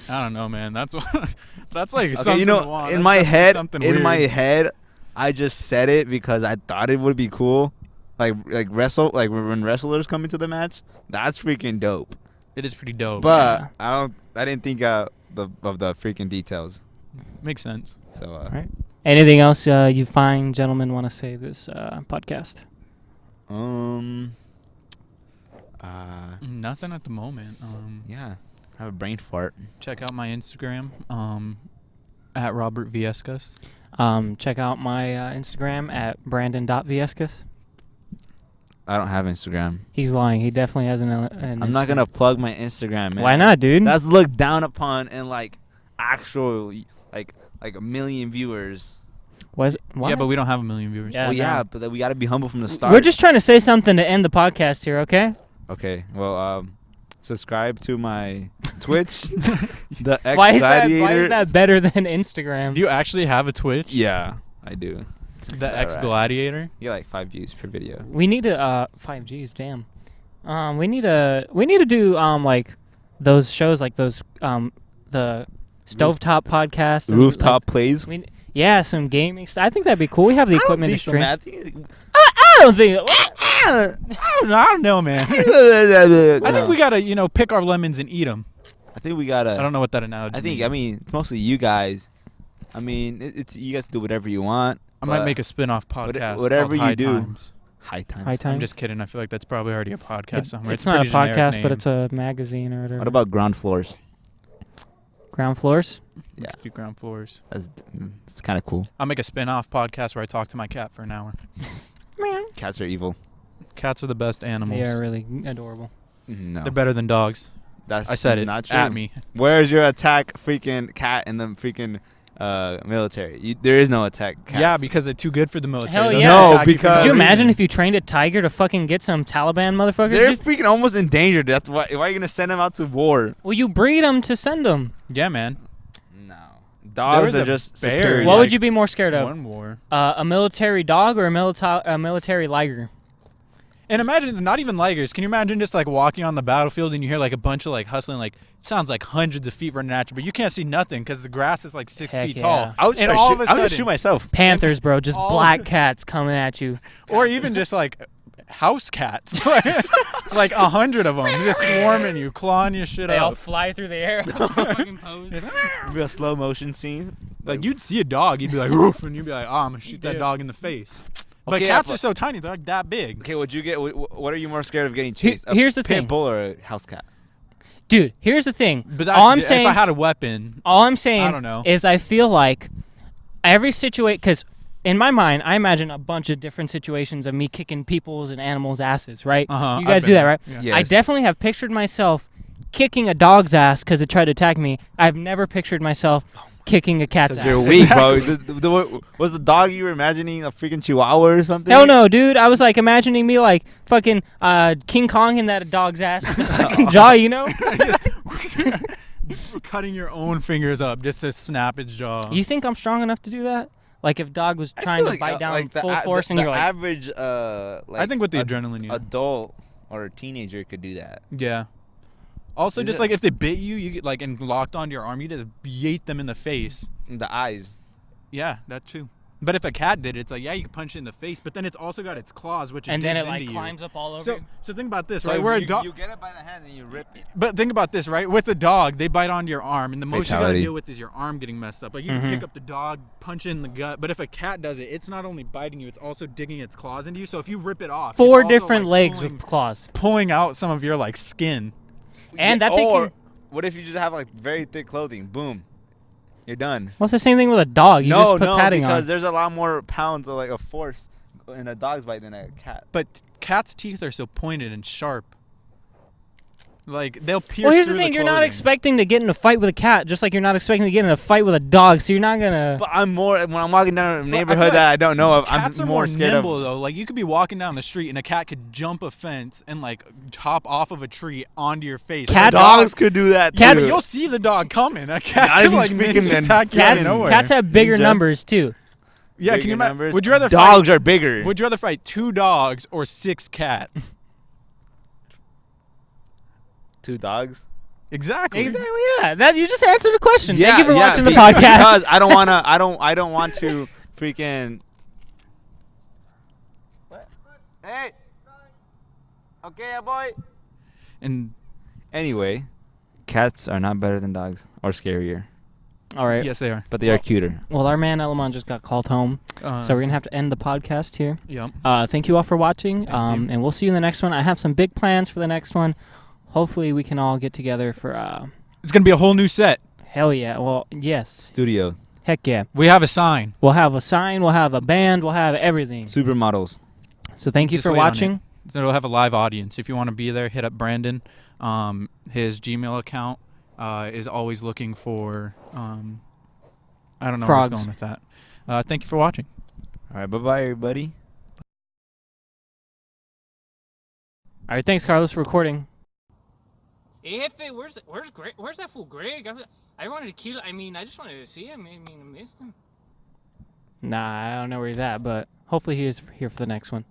I don't know, man. That's what. That's like Okay, something you to know, want. in That's my definitely head, something in my weird. head, I just said it because I thought it would be cool. Like when wrestlers come into the match, that's freaking dope. It is pretty dope. But I didn't think of the freaking details. Makes sense. So Right. Anything else you fine gentlemen want to say this podcast? Nothing at the moment. Yeah. Have a brain fart. Check out my Instagram. At Robert Viescas. Check out my Instagram at Brandon.Viescas. I don't have Instagram. He's lying. He definitely has an I'm not gonna plug my Instagram, man. Why not, dude? That's looked down upon in like actual like a million viewers. Why? Yeah, but we don't have a million viewers. Yeah, Well, no. yeah, but then we gotta be humble from the start. We're just trying to say something to end the podcast here, okay? Okay. Well, subscribe to my Twitch, the X Why is Gladiator. that better than Instagram? Do you actually have a Twitch? Yeah, I do. The X Gladiator. You get like 5 views per video. We need to 5Gs, damn. We need to do like those shows, like those the Stovetop podcast, and, Rooftop plays. yeah, some gaming stuff. I think that'd be cool. We have the equipment to stream. I I don't think. I don't know, man. I think we gotta, pick our lemons and eat them. I think we gotta. I don't know what that analogy means. It's mostly you guys. I mean, it's you guys do whatever you want. I might make a spin-off podcast. Whatever called you High do. Times. High times. High times. I'm just kidding. I feel like that's probably already a podcast somewhere. It's not a pretty generic podcast, but name. it's a magazine or whatever. What about ground floors? Ground Floors? We Yeah. could do ground floors. It's kind of cool. I'll make a spin-off podcast where I talk to my cat for an hour. Cats are evil. Cats are the best animals. They are really adorable. No, They're better than dogs. that's I said it Not true. at me. Where's your attack freaking cat in the freaking military? There is no attack cats. Yeah, because they're too good for the military. Hell They'll yeah. just No, attack you for because- Could you no imagine reason. if you trained a tiger to fucking get some Taliban motherfuckers? they're dude? freaking almost endangered. That's why are you gonna send them out to war? Well, you breed them to send them. Yeah, man. No, There dogs was are a just bear. superior. What like would you be more scared of? One war. A military dog or a military liger? And imagine, not even ligers. Can you imagine just like walking on the battlefield and you hear like a bunch of like hustling, like it sounds like hundreds of feet running at you, but you can't see nothing because the grass is like 6 Heck feet yeah. tall. I would and just all shoot, of a I would sudden, just shoot myself. Panthers, bro. Just All black the- cats coming at you. or even just like house cats, like 100 of them just swarming you, clawing your shit They all up. fly through the air. Fucking pose. Be a slow motion scene. Like you'd see a dog, you'd be like, "Oof," and you'd be like, "Oh, I'm gonna shoot that do. dog in the face." But Okay, cats but- are so tiny; they're like that big. Okay, would you get? What are you more scared of getting chased? Here's the a thing. pit bull or a house cat? Dude, here's the thing. But that's, all I'm if saying, I had a weapon, all I'm saying I don't know. is I feel like every situation, because in my mind, I imagine a bunch of different situations of me kicking people's and animals' asses, right? Uh-huh, You I've guys been do that, there. right? Yeah. Yes. I definitely have pictured myself kicking a dog's ass because it tried to attack me. I've never pictured myself kicking a cat's ass. You're weak, bro. Was the dog you were imagining a freaking Chihuahua or something? Hell no, dude. I was like imagining me like fucking King Kong in that dog's ass with the fucking jaw, you know? Cutting your own fingers up just to snap its jaw. You think I'm strong enough to do that? Like if dog was trying to bite down full force and the you're like, average I think with the adrenaline, yeah. adult or a teenager could do that. Yeah. Also, Is just it- like if they bit you, you get like and locked onto your arm, you just yeet them in the face. In the eyes. Yeah, that too. But if a cat did it, it's like yeah, you can punch it in the face, but then it's also got its claws, which it and then digs it like into climbs you. up all over So, you. so think about this, So right? Where a you, dog, you get it by the hand and you rip it. but think about this, right? With a dog, they bite onto your arm, and the most you gotta Fatality. deal with is your arm getting messed up. Like you can pick up the dog, punch it in the gut, but if a cat does it, it's not only biting you, it's also digging its claws into you. So if you rip it off, Four it's also, different like, legs pulling, with claws. pulling out some of your like skin. And that thing Or can, what if you just have like very thick clothing? Boom. You're done. well, it's the same thing with a dog. You just put padding because on. there's a lot more pounds of like a force in a dog's bite than a cat. But cats' teeth are so pointed and sharp. Like they'll pierce. Well, here's the through thing. You're not clothing. expecting to get in a fight with a cat, just like you're not expecting to get in a fight with a dog. So you're not gonna. But I'm more when I'm walking down a I feel neighborhood like that I don't know of. Cats I'm are more scared nimble of. though. Like you could be walking down the street and a cat could jump a fence and like hop off of a tree onto your face. Cats- Dogs could do that Cats- too. You'll see the dog coming. A cat Not can even like speaking ninja in attack you out of Cats, nowhere. cats have bigger Ninja. numbers too. yeah, can Bigger you imagine? numbers. Would you rather Dogs fight, are bigger. Would you rather fight 2 dogs or 6 cats? 2 dogs? Exactly. Exactly. Yeah. That you just answered the question. Yeah, Thank you for yeah, watching the be- podcast. Because I don't wanna. I don't want to freaking. Hey. Okay, boy. And Anyway, cats are not better than dogs or scarier. All right. Yes, they are. but they are cuter. Well, our man Elamon just got called home, so we're gonna have to end the podcast here. Yep. Thank you all for watching, Thank you. and we'll see you in the next one. I have some big plans for the next one. Hopefully, we can all get together for. It's gonna be a whole new set. Hell yeah! Well, yes. Studio. Heck yeah! We have a sign. We'll have a sign. We'll have a band. We'll have everything. Supermodels. So thank you Just for wait on watching. It'll have a live audience. If you want to be there, hit up Brandon. His Gmail account is always looking for. I don't know where I was Frogs. going with that. Thank you for watching. All right. Bye-bye, everybody. All right. Thanks, Carlos, for recording. Hey, where's that fool Greg? I wanted to kill. I mean, I just wanted to see him. I mean, I missed him. Nah, I don't know where he's at, but hopefully he is here for the next one.